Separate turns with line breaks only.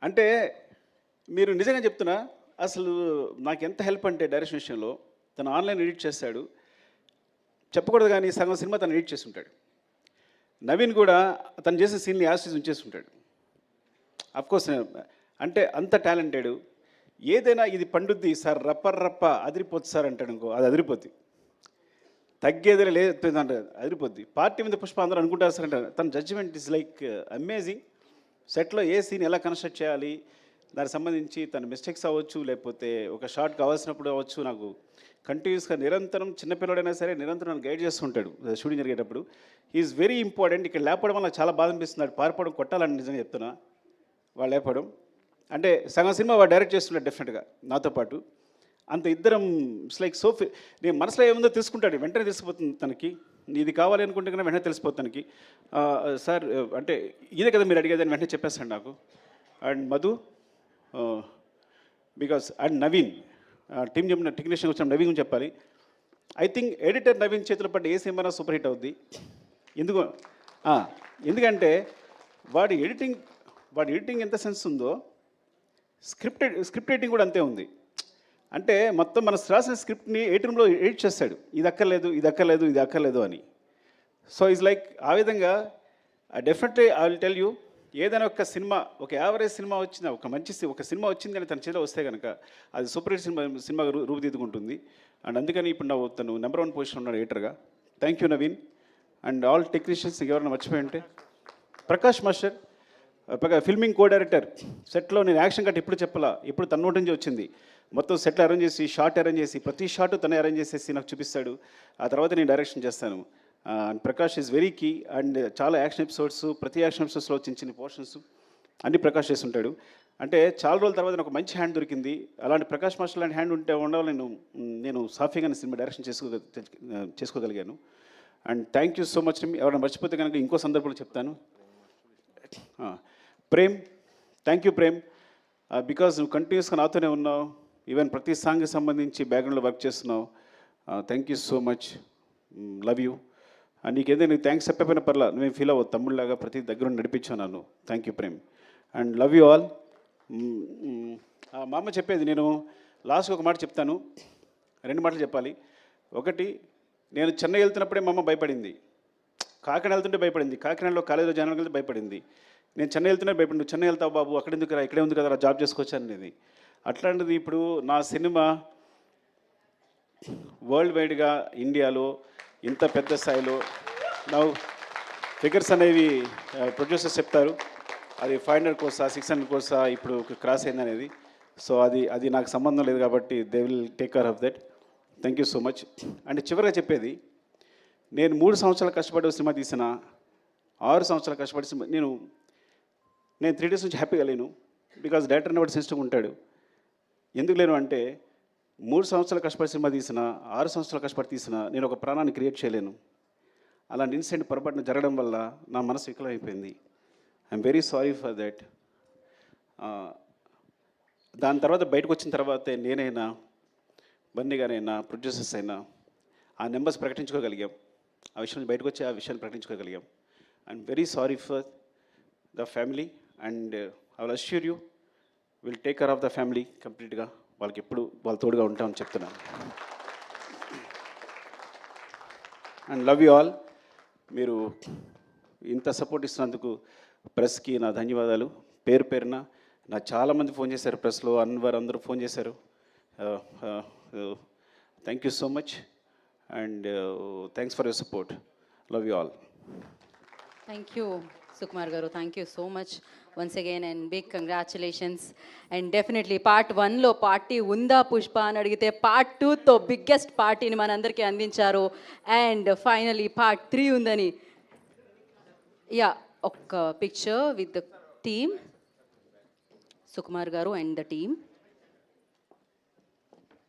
అంటే మీరు నిజంగా చెప్తున్నా, అసలు నాకెంత హెల్ప్ అంటే డైరెక్షన్ విషయంలో, తను ఆన్‌లైన్ ఎడిట్ చేశాడు. చెప్పకూడదు కానీ సగం సినిమా తను ఎడిట్ చేసి ఉంటాడు. నవీన్ కూడా తను చేసే సీన్‌ని యాజ్ ఇట్ ఈజ్ ఉంచేసి ఉంటాడు. అఫ్‌కోర్స్ అంటే అంత టాలెంటెడ్. ఏదైనా ఇది పండుద్ది సార్, రప్ప అదిరిపోద్ది సార్ అంటాడు అనుకో, అది అదిరిపోద్ది. తగ్గేదే లేదు అంటే అదిరిపోద్ది. పార్టీ మీద పుష్ప అందరూ అనుకుంటారు సార్ అంటారు. తన జడ్జిమెంట్ ఇస్ లైక్ అమేజింగ్. సెట్లో ఏ సీన్ ఎలా కన్స్ట్రక్ట్ చేయాలి, దానికి సంబంధించి తన మిస్టేక్స్ అవ్వచ్చు, లేకపోతే ఒక షాట్ కావాల్సినప్పుడు అవ్వచ్చు, నాకు కంటిన్యూస్గా నిరంతరం చిన్నపిల్లడైనా సరే నిరంతరం నన్ను గైడ్ చేస్తుంటాడు షూటింగ్ జరిగేటప్పుడు. Is very important. ఇక్కడ లేపడం వల్ల చాలా బాధ అనిపిస్తుంది. పారిపోవడం కొట్టాలని నిజంగా చెప్తున్నా. వాళ్ళు లేపడం అంటే సగం సినిమా వాడు డైరెక్ట్ చేస్తున్నాడు డెఫినెట్గా నాతో పాటు. అంత ఇద్దరం ఇట్స్ లైక్ సో నేను మనసులో ఏముందో తెలుసుకుంటాడు, వెంటనే తెలిసిపోతుంది తనకి. ఇది కావాలి అనుకుంటే కన్నా వెంటనే తెలిసిపోతుంది తనకి. సార్ అంటే ఇదే కదా మీరు అడిగేదని వెంటనే చెప్పేస్తాడు నాకు. And Madhu because and Naveen team చెప్పిన టెక్నీషియన్ వచ్చిన నవీన్ గురించి చెప్పాలి. ఐ థింక్ ఎడిటర్ నవీన్ చేతిలో పడ్డ ఏ సినిమా సూపర్ హిట్ అవుద్ది. ఎందుకంటే వాడి ఎడిటింగ్ ఎంత సెన్స్ ఉందో స్క్రిప్ట్ రైటింగ్ కూడా అంతే ఉంది. అంటే మొత్తం మన రాసిన స్క్రిప్ట్ని ఎడిటింగ్లో ఎడిట్ చేస్తాడు, ఇది అక్కర్లేదు అని. సో ఈజ్ లైక్ ఆ విధంగా definitely I will tell you, ఏదైనా ఒక సినిమా, ఒక యావరేజ్ సినిమా వచ్చిన ఒక సినిమా వచ్చిందని తన చేతిలో వస్తే కనుక అది సూపర్ హిట్ సినిమాగా రూపుదిద్దుకుంటుంది. అండ్ అందుకని ఇప్పుడు తను నెంబర్ 1 పొజిషన్ ఉన్నాడు ఎడిటర్గా. Thank you Naveen and all technicians. ఎవరైనా మర్చిపోయి ఉంటే Prakash master filming co director. సెట్లో నేను యాక్షన్ కట్ ఎప్పుడు చెప్పాలా, ఎప్పుడు తన నోటి నుంచి వచ్చింది. మొత్తం సెట్లు అరేంజ్ చేసి, షార్ట్ అరేంజ్ చేసి, ప్రతి షార్ట్ తనే అరేంజ్ చేసేసి నాకు చూపిస్తాడు. ఆ తర్వాత నేను డైరెక్షన్ చేస్తాను. Prakash is very key. And చాలా యాక్షన్ ఎపిసోడ్స్, ప్రతి యాక్షన్ ఎపిసోడ్స్లో చిన్న పోర్షన్స్ అన్ని ప్రకాష్ చేస్తుంటాడు. అంటే చాలా రోజుల తర్వాత నాకు మంచి హ్యాండ్ దొరికింది. అలాంటి ప్రకాష్ మాస్టర్ లాంటి హ్యాండ్ ఉండాలి నేను సాఫీగా సినిమా డైరెక్షన్ చేసుకోగలిగాను. And thank you so much. ఎవరైనా మర్చిపోతే కనుక ఇంకో సందర్భంలో చెప్తాను. Prem, thank you Prem, because నువ్వు కంటిన్యూస్గా నాతోనే ఉన్నావు. ఈవెన్ ప్రతి సాంగ్కి సంబంధించి బ్యాక్గ్రౌండ్లో వర్క్ చేస్తున్నావు. Thank you so much, love you. నీకేదైనా థ్యాంక్స్ చెప్పకపోయినా పర్లా, నువ్వేం ఫీల్ అవ్వదు, తమ్ముళ్ళలాగా ప్రతి దగ్గర నడిపించావు నన్ను. Thank you Prem and love you all. మా అమ్మ చెప్పేది, నేను లాస్ట్గా ఒక మాట చెప్తాను, 2 మాటలు చెప్పాలి. ఒకటి, నేను చెన్నై వెళ్తున్నప్పుడే మా అమ్మ భయపడింది. కాకినాడ వెళ్తుంటే భయపడింది. కాకినాడలో కాలేజీలో జాయిన్ వెళ్తే భయపడింది. నేను చెన్నై వెళ్తున్నా భయపడి, నువ్వు చెన్నై వెళ్తావు బాబు, అక్కడెందుకు రా, ఇక్కడే ఉంది కదా జాబ్ చేసుకోవచ్చు అనేది. అట్లాంటిది ఇప్పుడు నా సినిమా వరల్డ్ వైడ్గా ఇండియాలో ఇంత పెద్ద స్థాయిలో ఫిగర్స్ అనేవి ప్రొడ్యూసర్స్ చెప్తారు, అది 500 కోర్సా 600 కోర్సా ఇప్పుడు క్రాస్ అయింది అనేది. సో అది నాకు సంబంధం లేదు కాబట్టి they will take care of that. Thank you so much. And చివరిగా చెప్పేది, నేను 3 సంవత్సరాలు కష్టపడి సినిమా తీసిన, 6 సంవత్సరాలు కష్టపడి సినిమా నేను 3 days నుంచి హ్యాపీగా లేను. బికాజ్ డైరెక్టర్ అనేవాడు సెన్సిటివ్గా ఉంటాడు. ఎందుకు లేను అంటే 3 సంవత్సరాలు కష్టపడి సినిమా తీసిన, 6 సంవత్సరాలు కష్టపడి తీసిన, నేను ఒక ప్రాణాన్ని క్రియేట్ చేయలేను. అలాంటి ఇన్సిడెంట్ పొరపాటున జరగడం వల్ల నా మనసు వికలమైపోయింది. I'm very sorry for that. దాని తర్వాత బయటకు వచ్చిన తర్వాతే నేనైనా, బన్నీ గారైనా, ప్రొడ్యూసర్స్ అయినా ఆ నెంబర్స్ ప్రకటించుకోగలిగాం. ఆ విషయం బయటకు వచ్చి ఆ విషయాన్ని ప్రకటించుకోగలిగాం. I'm very sorry for the family and I will assure you will take care of the family కంప్లీట్గా. వాళ్ళకి ఎప్పుడు వాళ్ళ తోడుగా ఉంటామని చెప్తున్నాను. And love you all. మీరు ఇంత సపోర్ట్ ఇస్తున్నందుకు ప్రెస్కి నా ధన్యవాదాలు. పేరు పేరున నాకు చాలామంది ఫోన్ చేశారు, ప్రెస్లో అన్వర్ అందరూ ఫోన్ చేశారు. Thank you so much and thanks for your support. Love you all.
Thank you Sukumar గారు, thank you so much once again and big congratulations. And definitely part 1లో పార్టీ ఉందా పుష్ప అని అడిగితే పార్ట్ 2తో బిగ్గెస్ట్ పార్టీని మనందరికీ అందించారు. అండ్ ఫైనలీ పార్ట్ 3 ఉందని. యా, ఒక్క picture with the team, Sukumar గారు అండ్ ద టీమ్.